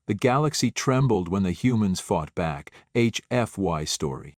The galaxy trembled when the humans fought back. HFY Story.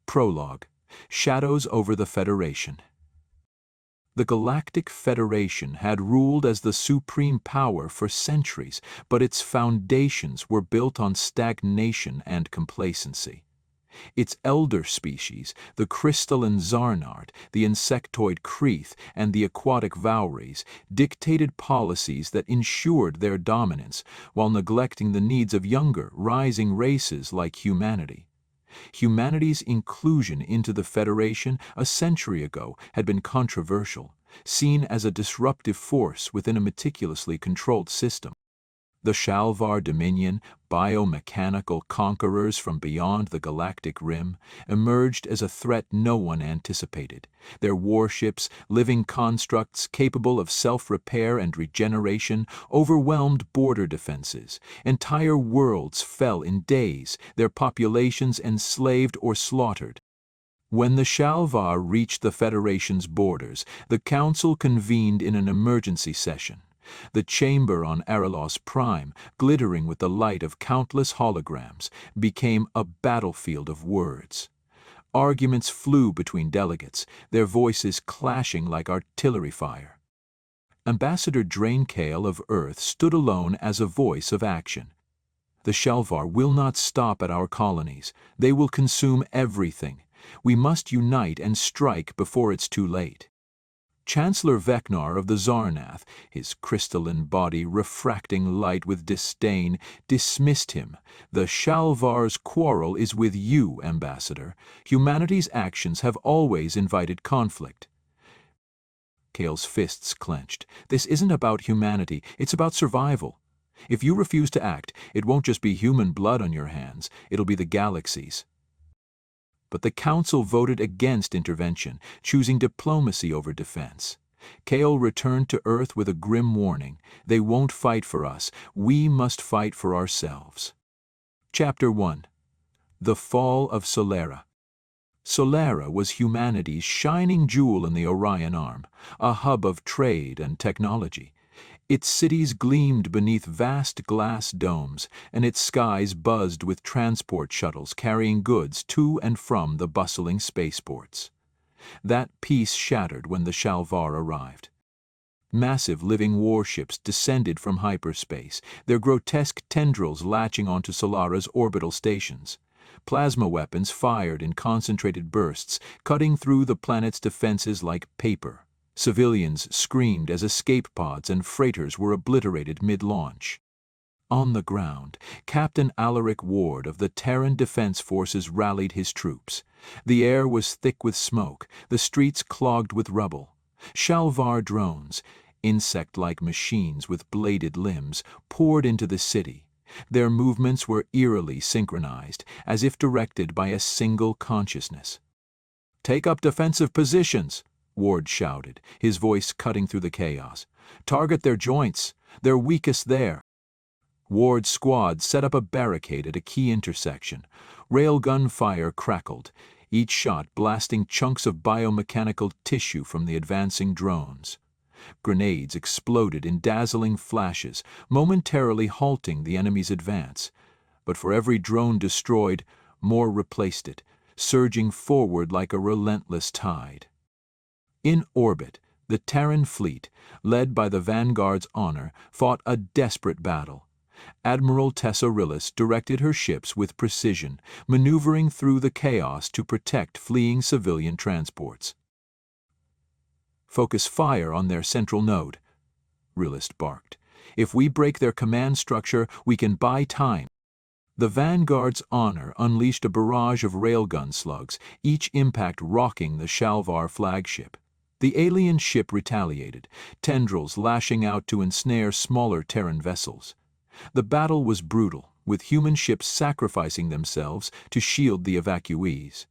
Prologue. Shadows over the Federation. The Galactic Federation had ruled as the supreme power for centuries, but its foundations were built on stagnation and complacency. Its elder species, the crystalline Zarnard, the insectoid Kreeth, and the aquatic Vauries, dictated policies that ensured their dominance, while neglecting the needs of younger, rising races like humanity. Humanity's inclusion into the Federation a century ago had been controversial, seen as a disruptive force within a meticulously controlled system. The Shalvaar Dominion, biomechanical conquerors from beyond the galactic rim, emerged as a threat no one anticipated. Their warships, living constructs capable of self-repair and regeneration, overwhelmed border defenses. Entire worlds fell in days, their populations enslaved or slaughtered. When the Shalvaar reached the Federation's borders, the Council convened in an emergency session. The chamber on Rylis Prime, glittering with the light of countless holograms, became a battlefield of words. Arguments flew between delegates, their voices clashing like artillery fire. Ambassador Draincale of Earth stood alone as a voice of action. The Shalvaar will not stop at our colonies. They will consume everything. We must unite and strike before it's too late. Chancellor Vecnar of the Zarnath, his crystalline body refracting light with disdain, dismissed him. The Shalvaar's quarrel is with you, Ambassador. Humanity's actions have always invited conflict. Kale's fists clenched. This isn't about humanity, it's about survival. If you refuse to act, it won't just be human blood on your hands, it'll be the galaxy's. But the Council voted against intervention, choosing diplomacy over defense. Kale returned to Earth with a grim warning. They won't fight for us. We must fight for ourselves. Chapter 1. The Fall of Solera. Solera was humanity's shining jewel in the Orion Arm, a hub of trade and technology. Its cities gleamed beneath vast glass domes, and its skies buzzed with transport shuttles carrying goods to and from the bustling spaceports. That peace shattered when the Shalvaar arrived. Massive living warships descended from hyperspace, their grotesque tendrils latching onto Solara's orbital stations. Plasma weapons fired in concentrated bursts, cutting through the planet's defenses like paper. Civilians screamed as escape pods and freighters were obliterated mid-launch. On the ground, Captain Alaric Ward of the Terran Defense Forces rallied his troops. The air was thick with smoke, the streets clogged with rubble. Shalvaar drones, insect-like machines with bladed limbs, poured into the city. Their movements were eerily synchronized, as if directed by a single consciousness. "Take up defensive positions," Ward shouted, his voice cutting through the chaos. "Target their joints. They're weakest there." Ward's squad set up a barricade at a key intersection. Railgun fire crackled, each shot blasting chunks of biomechanical tissue from the advancing drones. Grenades exploded in dazzling flashes, momentarily halting the enemy's advance. But for every drone destroyed, more replaced it, surging forward like a relentless tide. In orbit, the Terran fleet, led by the Vanguard's Honor, fought a desperate battle. Admiral Rylis directed her ships with precision, maneuvering through the chaos to protect fleeing civilian transports. "Focus fire on their central node," Rylis barked. "If we break their command structure, we can buy time." The Vanguard's Honor unleashed a barrage of railgun slugs, each impact rocking the Shalvaar flagship. The alien ship retaliated, tendrils lashing out to ensnare smaller Terran vessels. The battle was brutal, with human ships sacrificing themselves to shield the evacuees.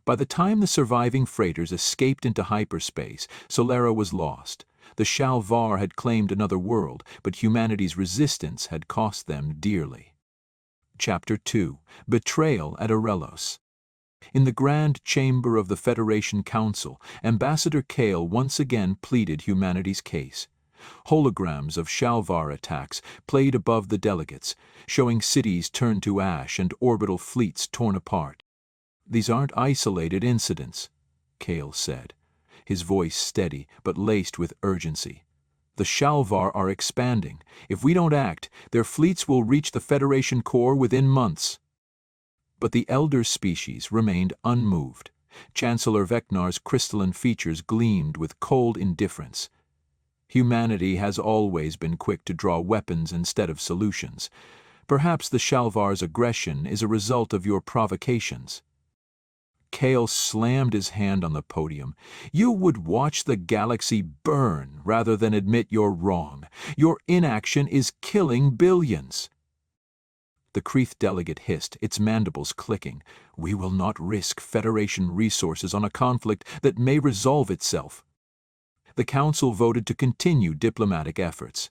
By the time the surviving freighters escaped into hyperspace, Solera was lost. The Shalvaar had claimed another world, but humanity's resistance had cost them dearly. Chapter 2. Betrayal at Rylis. In the Grand Chamber of the Federation Council, Ambassador Kale once again pleaded humanity's case. Holograms of Shalvaar attacks played above the delegates, showing cities turned to ash and orbital fleets torn apart. "These aren't isolated incidents," Kale said, his voice steady but laced with urgency. "The Shalvaar are expanding. If we don't act, their fleets will reach the Federation core within months." But the elder species remained unmoved. Chancellor Vecnar's crystalline features gleamed with cold indifference. "Humanity has always been quick to draw weapons instead of solutions. Perhaps the Shalvaar's aggression is a result of your provocations." Kale slammed his hand on the podium. "You would watch the galaxy burn rather than admit you're wrong. Your inaction is killing billions." The Kreeth delegate hissed, its mandibles clicking. "We will not risk Federation resources on a conflict that may resolve itself." The Council voted to continue diplomatic efforts.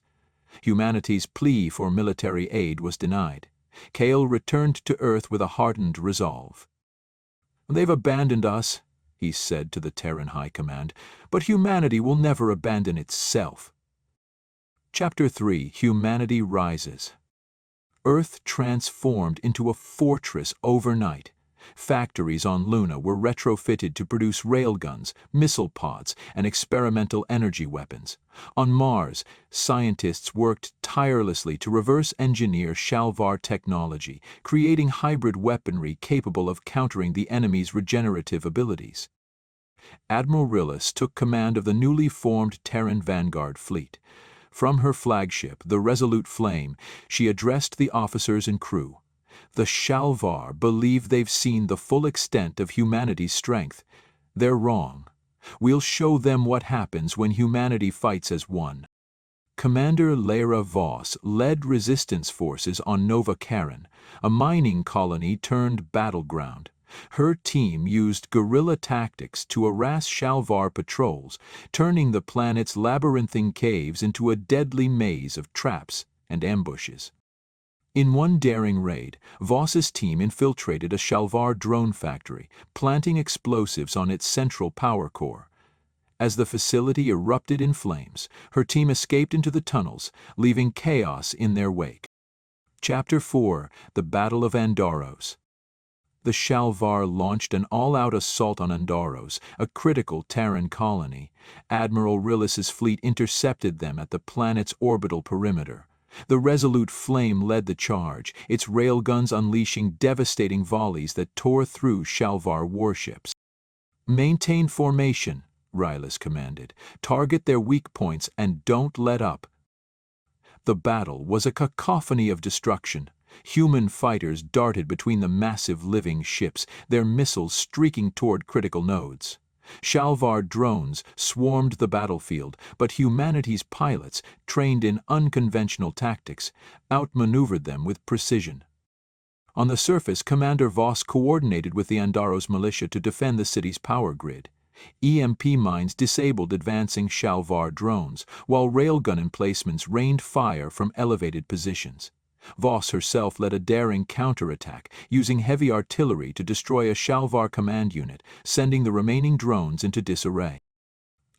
Humanity's plea for military aid was denied. Kale returned to Earth with a hardened resolve. "They've abandoned us," he said to the Terran High Command, "but humanity will never abandon itself." Chapter 3: Humanity Rises. Earth transformed into a fortress overnight. Factories on Luna were retrofitted to produce railguns, missile pods, and experimental energy weapons. On Mars, scientists worked tirelessly to reverse engineer Shalvaar technology, creating hybrid weaponry capable of countering the enemy's regenerative abilities. Admiral Rylis took command of the newly formed Terran Vanguard fleet. From her flagship, the Resolute Flame, she addressed the officers and crew. "The Shalvaar believe they've seen the full extent of humanity's strength. They're wrong. We'll show them what happens when humanity fights as one." Commander Lyra Voss led resistance forces on Nova Carin, a mining colony turned battleground. Her team used guerrilla tactics to harass Shalvaar patrols, turning the planet's labyrinthine caves into a deadly maze of traps and ambushes. In one daring raid, Voss's team infiltrated a Shalvaar drone factory, planting explosives on its central power core. As the facility erupted in flames, her team escaped into the tunnels, leaving chaos in their wake. Chapter 4: The Battle of Andaros. The Shalvaar launched an all-out assault on Andaros, a critical Terran colony. Admiral Rylis's fleet intercepted them at the planet's orbital perimeter. The Resolute Flame led the charge, its railguns unleashing devastating volleys that tore through Shalvaar warships. "Maintain formation," Rylis commanded. "Target their weak points and don't let up." The battle was a cacophony of destruction. Human fighters darted between the massive living ships, their missiles streaking toward critical nodes. Shalvaar drones swarmed the battlefield, but humanity's pilots, trained in unconventional tactics, outmaneuvered them with precision. On the surface, Commander Voss coordinated with the Andaros militia to defend the city's power grid. EMP mines disabled advancing Shalvaar drones, while railgun emplacements rained fire from elevated positions. Voss herself led a daring counterattack, using heavy artillery to destroy a Shalvaar command unit, sending the remaining drones into disarray.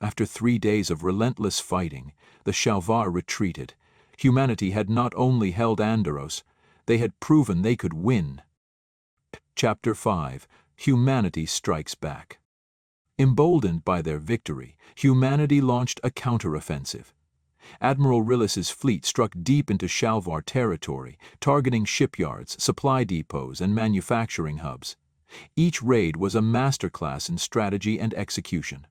After 3 days of relentless fighting, the Shalvaar retreated. Humanity had not only held Andaros, they had proven they could win. Chapter 5: Humanity Strikes Back. Emboldened by their victory, humanity launched a counteroffensive. Admiral Rylis's fleet struck deep into Shalvaar territory, targeting shipyards, supply depots, and manufacturing hubs. Each raid was a masterclass in strategy and execution.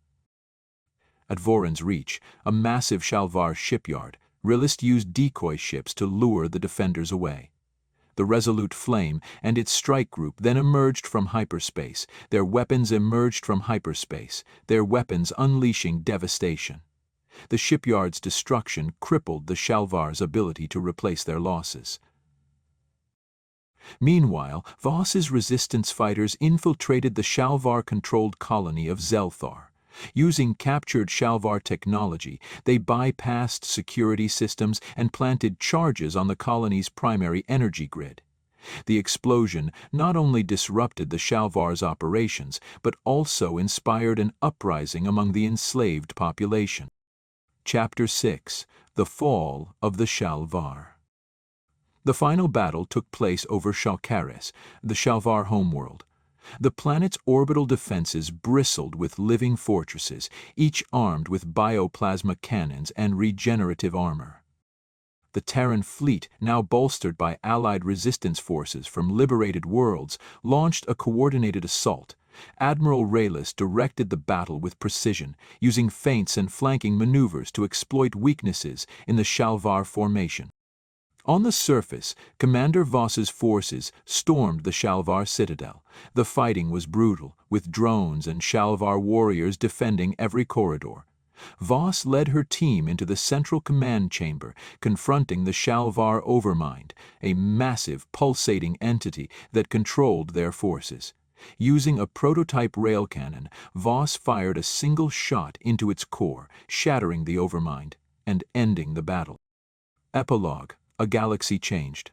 At Voran's Reach, a massive Shalvaar shipyard, Rylis used decoy ships to lure the defenders away. The Resolute Flame and its strike group then emerged from hyperspace, their weapons emerged from hyperspace, their weapons unleashing devastation. The shipyard's destruction crippled the Shalvaar's ability to replace their losses. Meanwhile, Voss's resistance fighters infiltrated the Shalvaar-controlled colony of Zelthar. Using captured Shalvaar technology, they bypassed security systems and planted charges on the colony's primary energy grid. The explosion not only disrupted the Shalvaar's operations, but also inspired an uprising among the enslaved population. Chapter 6: The Fall of the Shalvaar. The final battle took place over Shalkaris, the Shalvaar homeworld. The planet's orbital defenses bristled with living fortresses, each armed with bioplasma cannons and regenerative armor. The Terran fleet, now bolstered by Allied resistance forces from liberated worlds, launched a coordinated assault. Admiral Rylis directed the battle with precision, using feints and flanking maneuvers to exploit weaknesses in the Shalvaar formation. On the surface, Commander Voss's forces stormed the Shalvaar citadel. The fighting was brutal, with drones and Shalvaar warriors defending every corridor. Voss led her team into the central command chamber, confronting the Shalvaar overmind, a massive, pulsating entity that controlled their forces. Using a prototype rail cannon, Voss fired a single shot into its core, shattering the overmind and ending the battle. Epilogue: A galaxy changed.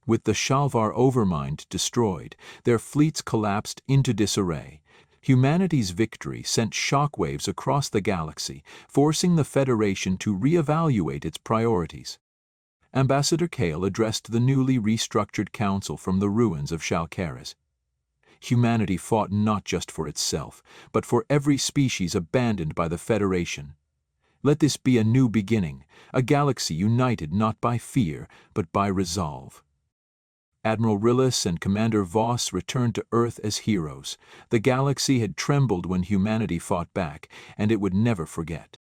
With the Shalvaar overmind destroyed, their fleets collapsed into disarray. Humanity's victory sent shockwaves across the galaxy, forcing the Federation to reevaluate its priorities. Ambassador Kale addressed the newly restructured council from the ruins of Shalkaris. Humanity fought not just for itself, but for every species abandoned by the Federation. Let this be a new beginning, a galaxy united not by fear, but by resolve. Admiral Rylis and Commander Voss returned to Earth as heroes. The galaxy had trembled when humanity fought back, and it would never forget.